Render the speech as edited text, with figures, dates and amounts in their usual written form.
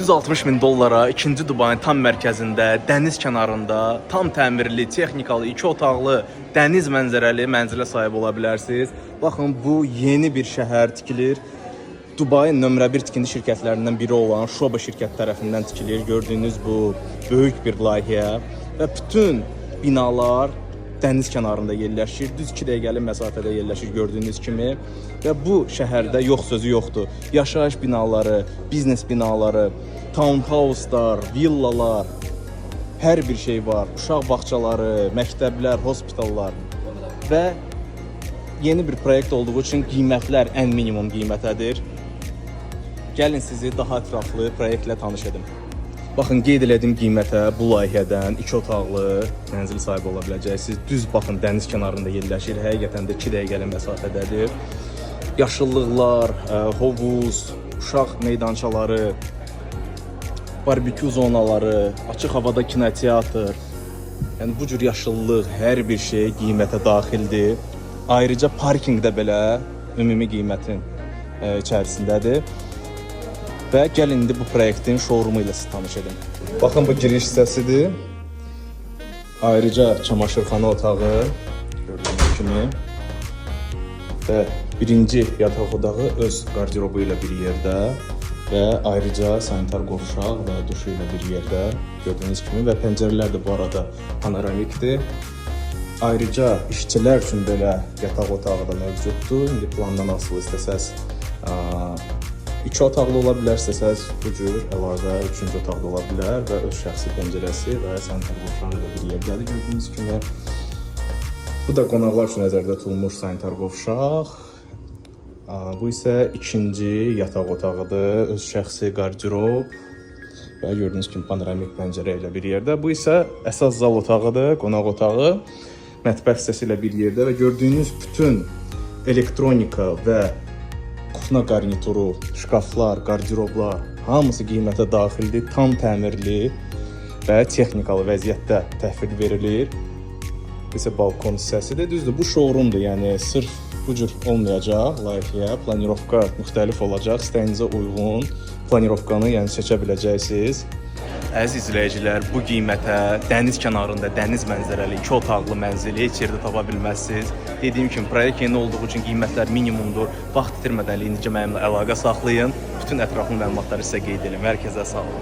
Düz 60 min dollara 2-ci Dubayın tam mərkəzində, dəniz kənarında, tam təmirli, texnikalı, 2 otaqlı, dəniz mənzərəli mənzilə sahib ola bilərsiniz. Baxın, bu yeni bir şəhər tikilir. Dubayın nömrə 1 tikinti şirkətlərindən biri olan Shoba şirkət tərəfindən tikilir. Gördüyünüz bu böyük bir layihə və bütün binalar dəniz kənarında yerləşir. Düz 2 dəqiqəlik məsafədə yerləşir gördüyünüz kimi. Və bu şəhərdə yox sözü yoxdur. Yaşayış binaları, biznes binaları, townhouse'lar, villalar, hər bir şey var. Uşaq bağçaları, məktəblər, hospitallar və yeni bir proyekt olduğu üçün qiymətlər ən minimum qiymətədir. Gəlin sizi daha ətraflı proyektlə tanış edim. Baxın, qeyd elədiyim qiymətə bu layihədən 2 otaqlı mənzil sahibi ola biləcəksiniz. Düz baxın, dəniz kənarında yerləşir. Həqiqətən də 2 dəqiqəlik məsafədədir. Yaşıllıqlar, hovuz, uşaq meydançaları, barbekü zonaları, açıq havada kinoteatr. Yəni bu cür yaşıllıq, hər bir şey qiymətə daxildir. Ayrıca parkinq də belə ümumi qiymətin içərisindədir. Və gəlin indi bu proyektin showroomu ilə sizi tanış edim. Baxın, bu giriş hissəsidir. Ayrıca çamaşırxana otağı gördüyünüz kimi. Və birinci yataq otağı öz qardirobu ilə bir yerdə və ayrıca sanitar qovşaq və duşu ilə bir yerdə gördüyünüz kimi və pəncərələr də bu arada panoramikdir. Ayrıca işçilər üçün belə yataq otağı da mövcuddur. İndi plandan asılı istəsəz 2 otaqlı ola bilər, istəsəz bu cür əlavə 3-cü otaqda ola bilər və öz şəxsi pəncərəsi və sanitar qovşağı da bir yerdədir gördüyünüz kimi. Bu da qonaqlar üçün nəzərdə tutulmuş sanitar qovşaq. Bu isə ikinci yataq otağıdır, öz şəxsi qardirob və gördüyünüz kimi panoramik pəncərə ilə bir yerdə. Bu isə əsas zal otağıdır, qonaq otağı, mətbəx hissəsi ilə bir yerdə və gördüyünüz bütün elektronika və kuxna qarnituru, şkaflar, qardiroblar hamısı qiymətə daxildir, tam təmirli və texnikalı vəziyyətdə təhvil verilir. Bu isə balkon hissəsidir. Düzdür, bu showroomdur, yəni sırf bu cür olmayacaq layihə, planirovka müxtəlif olacaq, istəyinizə uyğun planirovkanı seçə biləcəksiniz. Əziz izləyicilər, bu qiymətə dəniz kənarında, dəniz mənzərəli 2 otaqlı mənzili heç yerdə tapa bilməzsiniz. Dediyim kimi, proyekt yeni olduğu üçün qiymətlər minimumdur. Vaxt itirmədən indicə mənimlə əlaqə saxlayın. Bütün ətraflı məlumatları sizə qeyd edim. Hər kəsə sağ olun.